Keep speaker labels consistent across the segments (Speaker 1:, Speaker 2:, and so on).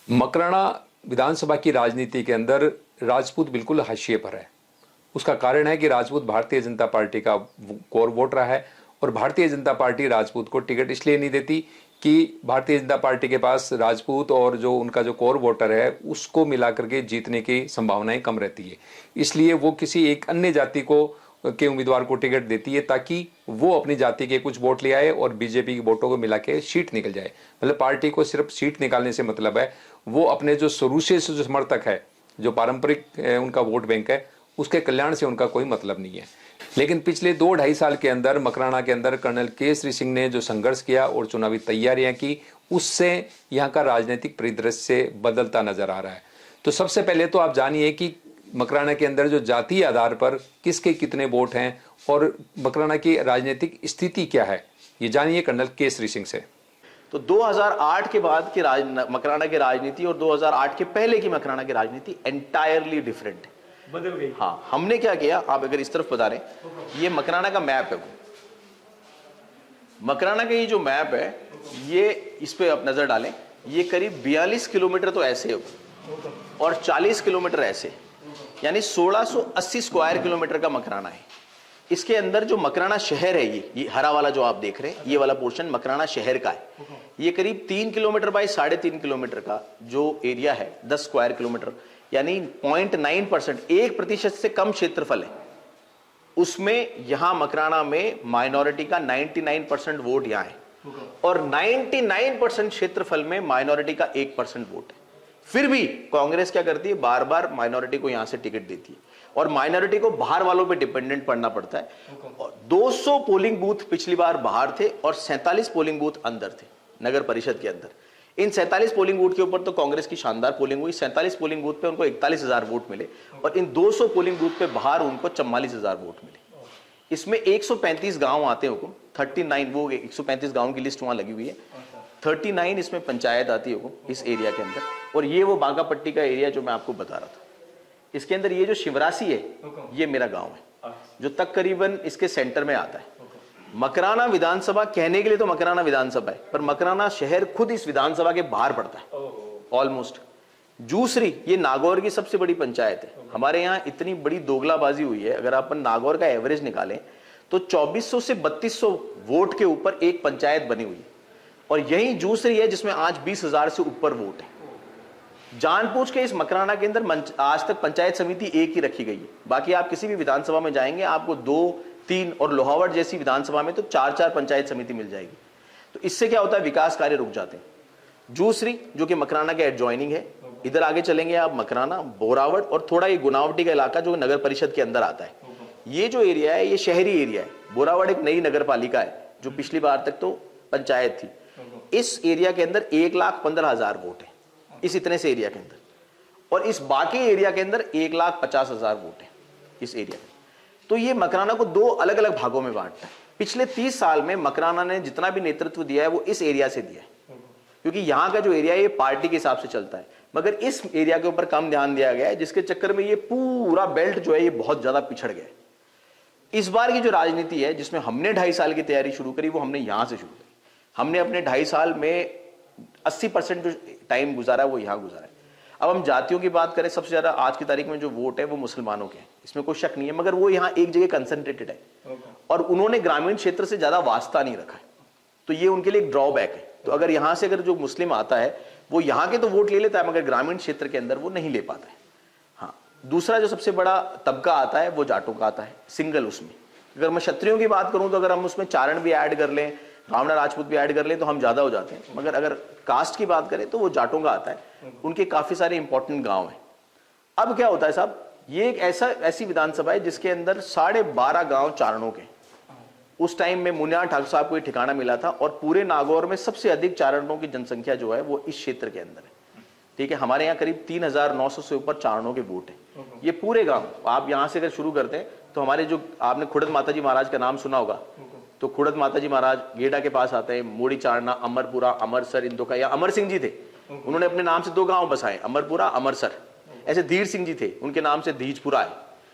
Speaker 1: मकराना विधानसभा की राजनीति के अंदर राजपूत बिल्कुल हाशिए पर है। उसका कारण है कि राजपूत भारतीय जनता पार्टी का कोर वोट रहा है और भारतीय जनता पार्टी राजपूत को टिकट इसलिए नहीं देती कि भारतीय जनता पार्टी के पास राजपूत और जो उनका जो कोर वोटर है उसको मिला करके जीतने की संभावनाएं कम रहती है। इसलिए वो किसी एक अन्य जाति को के उम्मीदवार को टिकट देती है ताकि वो अपनी जाति के कुछ वोट ले आए और बीजेपी के वोटों को मिला के सीट निकल जाए। मतलब पार्टी को सिर्फ सीट निकालने से मतलब है, वो अपने जो शुरू से जो समर्थक है, जो पारंपरिक उनका वोट बैंक है, उसके कल्याण से उनका कोई मतलब नहीं है। लेकिन पिछले 2-2.5 साल के अंदर मकराना के अंदर कर्नल केसरी सिंह ने जो संघर्ष किया और चुनावी तैयारियां की, उससे यहाँ का राजनीतिक परिदृश्य बदलता नजर आ रहा है। तो सबसे पहले तो आप जानिए कि मकराना के अंदर जो जातीय आधार पर किसके कितने वोट हैं और मकराना की राजनीतिक स्थिति क्या है, ये जानिए कर्नल केसरी सिंह से।
Speaker 2: तो 2008 के बाद की मकराना की राजनीति और 2008 के पहले की मकराना की राजनीति एंटायरली डिफरेंट है, बदल गई। हाँ, हमने क्या किया, आप अगर इस तरफ बता रहे हैं, ये मकराना का मैप है। मकराना का ये जो मैप है, ये इस पे आप नजर डालें, ये करीब 42 किलोमीटर तो ऐसे है और 40 किलोमीटर ऐसे, यानी 1680 स्क्वायर किलोमीटर का मकराना है। इसके अंदर जो मकराना शहर है, ये हरा वाला जो आप देख रहे हैं, ये वाला पोर्शन मकराना शहर का है। ये करीब 3 किलोमीटर बाय 3.5 किलोमीटर का जो एरिया है, 10 स्क्वायर किलोमीटर, यानी 0.9%, 1% से कम क्षेत्रफल है। उसमें यहां मकराना में माइनॉरिटी का 99% वोट यहां है और 99% क्षेत्रफल में माइनॉरिटी का 1% वोट है। फिर भी कांग्रेस क्या करती है, बार बार माइनॉरिटी को यहां से टिकट देती है और माइनॉरिटी को बाहर वालों पे डिपेंडेंट पड़ना पड़ता है। 200 पोलिंग बूथ पिछली बार बाहर थे और 47 पोलिंग बूथ अंदर थे नगर परिषद के अंदर। इन 47 पोलिंग बूथ के ऊपर तो कांग्रेस की शानदार पोलिंग हुई। 47 पोलिंग बूथ पे उनको 41,000 वोट मिले और इन 200 पोलिंग बूथ पे बाहर उनको 44,000 वोट मिले। इसमें 135 गांव आते हैं हुकुम, 39 वो 135 गांव की लिस्ट वहां लगी हुई है, 39 इसमें पंचायत आती है इस एरिया के अंदर। और ये वो बांका पट्टी का एरिया जो मैं आपको बता रहा था, इसके अंदर ये जो शिवरासी है, ये मेरा गांव है जो तक करीबन इसके सेंटर में आता है। मकराना विधानसभा कहने के लिए तो मकराना विधानसभा है, पर मकराना शहर खुद इस विधानसभा के बाहर पड़ता है ऑलमोस्ट। जूसरी ये नागौर की सबसे बड़ी पंचायत है। हमारे यहाँ इतनी बड़ी दोगलाबाजी हुई है, अगर अपन नागौर का एवरेज निकालें तो 2400 से 3200 वोट के ऊपर एक पंचायत बनी हुई है और यही जूसरी है जिसमें आज 20,000 से ऊपर वोट है। जानबूझ के इस मकराना के अंदर आज तक पंचायत समिति एक ही रखी गई है। बाकी आप किसी भी विधानसभा में जाएंगे आपको 2-3 और लोहावट जैसी विधानसभा में तो 4-4 पंचायत समिति मिल जाएगी। तो इससे क्या होता है, विकास कार्य रुक जाते हैं। जूसरी जो कि मकराना के एडजॉइनिंग है, इधर आगे चलेंगे आप मकराना, बोरावट और थोड़ा ये गुनावटी का इलाका जो नगर परिषद के अंदर आता है। ये जो एरिया है ये शहरी एरिया है। बोरावट एक नई नगर पालिका है जो पिछली बार तक तो पंचायत थी। इस एरिया के अंदर 1,15,000 वोट है इस इतने से एरिया के अंदर, और इस बाकी एरिया के अंदर 1,50,000 वोट है इस एरिया में। तो ये मकराना को 2 अलग अलग भागों में बांटता है। पिछले 30 साल में मकराना ने जितना भी नेतृत्व दिया है वो इस एरिया से दिया है, क्योंकि यहाँ का जो एरिया है ये पार्टी के हिसाब से चलता है। मगर इस एरिया के ऊपर कम ध्यान दिया गया है, जिसके चक्कर में ये पूरा बेल्ट जो है ये बहुत ज्यादा पिछड़ गया है। इस बार की जो राजनीति है जिसमें हमने 2.5 साल की तैयारी शुरू करी, वो हमने यहां से शुरू करी। हमने अपने 2.5 साल में 80% जो टाइम गुजारा है वो यहां गुजारा है। अब हम जातियों की बात करें, सबसे ज्यादा आज की तारीख में जो वोट है वो मुसलमानों के हैं, इसमें कोई शक नहीं है, मगर वो यहाँ एक जगह कंसंट्रेटेड है और उन्होंने ग्रामीण क्षेत्र से ज्यादा वास्ता नहीं रखा है, तो ये उनके लिए एक ड्रॉबैक है। तो अगर यहाँ से अगर जो मुस्लिम आता है वो यहाँ के तो वोट ले लेता है, मगर ग्रामीण क्षेत्र के अंदर वो नहीं ले पाता है। हाँ, दूसरा जो सबसे बड़ा तबका आता है वो जाटों का आता है, सिंगल उसमें। अगर मैं क्षत्रियों की बात करूं तो अगर हम उसमें चारण भी ऐड कर लें, ब्राह्मण राजपूत भी ऐड कर लें तो हम ज्यादा हो जाते हैं, मगर अगर कास्ट की बात करें तो वो जाटों का आता है। उनके काफी सारे इंपॉर्टेंट गांव हैं। अब क्या होता है साहब, ये एक ऐसी विधानसभा है जिसके अंदर 12.5 गांव चारणों के। उस टाइम में मुनिया ठाकुर साहब को ये ठिकाना मिला था और पूरे नागौर में सबसे अधिक चारणों की जनसंख्या जो है वो इस क्षेत्र के अंदर है। ठीक है, हमारे यहाँ करीब 3,900 से ऊपर चारणों के वोट है। ये पूरे गांव आप यहाँ से अगर शुरू करते हैं तो हमारे जो आपने खुड़द माताजी महाराज का नाम सुना होगा, तो खुड़द माताजी महाराज गेडा के पास आते हैं, मोड़ी चारणा, अमरपुरा, अमरसर, इन दो का, या अमर सिंह जी थे, उन्होंने अपने नाम से 2 गांव बसाए, अमरपुरा, अमरसर। ऐसे धीर सिंह जी थे, उनके नाम से धीजपुरा है।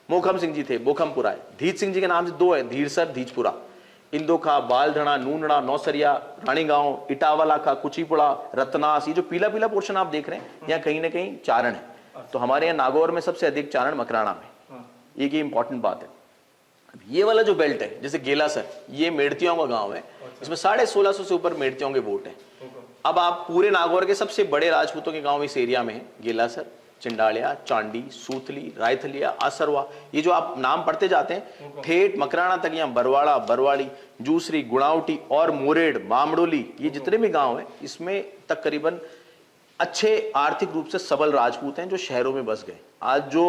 Speaker 2: मोखम सिंह जी थे, बोखमपुरा है। धीज सिंह जी के नाम से 2 है, धीरसर, धीजपुरा। इंदोखा, बालधना, नूनड़ा, नौसरिया, रानीगांव, इटावाला का, कुचीपुड़ा, रतनास, ये जो पीला पीला पोर्शन आप देख रहे हैं यहाँ कहीं ना कहीं चारण है। तो हमारे यहाँ नागौर में सबसे अधिक चारण मकराना में, एक ये इंपॉर्टेंट बात है। ये वाला जो बेल्ट है जैसे गेलासर, ये मेड़तियों का गांव है, इसमें 1650 से ऊपर मेड़तियों के वोट है। अब आप पूरे नागौर के सबसे बड़े राजपूतों के गांव इस एरिया में है, गेलासर, चिंडालिया, चांडी, सूतली, रायथलिया, आसरवा, ये जो आप नाम पढ़ते जाते हैं ठेठ मकराना तक, यहाँ बरवाड़ा, बरवाड़ी, जूसरी, गुणावटी और मोरेड़, मामडोली, ये जितने भी गांव हैं इसमें तकरीबन अच्छे आर्थिक रूप से सबल राजपूत हैं जो शहरों में बस गए। आज जो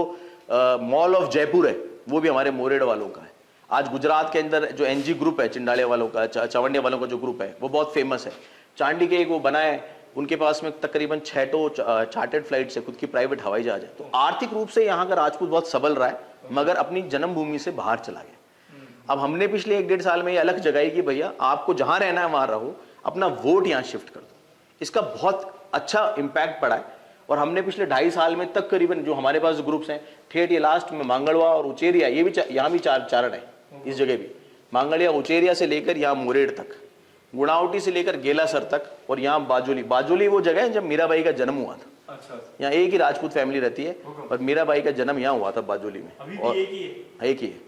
Speaker 2: मॉल ऑफ जयपुर है वो भी हमारे मोरेड़ वालों का है। आज गुजरात के अंदर जो एनजी ग्रुप है, चिंडालिया वालों का, चवंडिया वालों का जो ग्रुप है वो बहुत फेमस है। चांडी के एक वो बनाए, उनके पास में तकरीबन 6 चार्टर्ड फ्लाइट से खुद की प्राइवेट हवाई जहाज है। तो आर्थिक रूप से यहाँ का राजपूत बहुत सबल रहा है, मगर अपनी जन्मभूमि से बाहर चला गया। अब हमने पिछले 1-1.5 साल में ये अलग जगाई कि भैया आपको जहां रहना है वहां रहो, अपना वोट यहाँ शिफ्ट कर दो। इसका बहुत अच्छा इंपैक्ट पड़ा है और हमने पिछले 2.5 साल में तकरीबन जो हमारे पास ग्रुप्स हैं, ठेठ ये लास्ट में मांगड़वा और उचेरिया, ये भी यहाँ भी चारण है, इस जगह भी मांगड़िया उचेरिया से लेकर यहाँ मोरेड़ तक, गुणावटी से लेकर गेलासर तक, और यहाँ बाजोली। बाजोली वो जगह है जब मीराबाई का जन्म हुआ था। अच्छा। यहाँ एक ही राजपूत फैमिली रहती है और मीराबाई का जन्म यहाँ हुआ था बाजोली में। और एक ही है,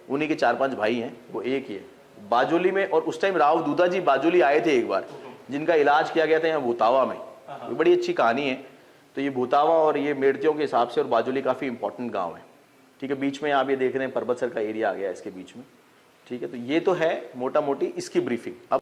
Speaker 2: उन्हीं के 4-5 भाई हैं, वो एक ही है बाजोली में। और उस टाइम राव दूधा जी बाजोली आए थे एक बार, जिनका इलाज किया गया था यहाँ भूतावा में। ये बड़ी अच्छी कहानी है। तो ये भूतावा और ये मेड़तियों के हिसाब से और बाजोली काफी इंपॉर्टेंट गाँव है। ठीक है, बीच में आप ये देख रहे हैं परबतसर का एरिया आ गया इसके बीच में। ठीक है, तो ये तो है मोटा मोटी इसकी ब्रीफिंग। अब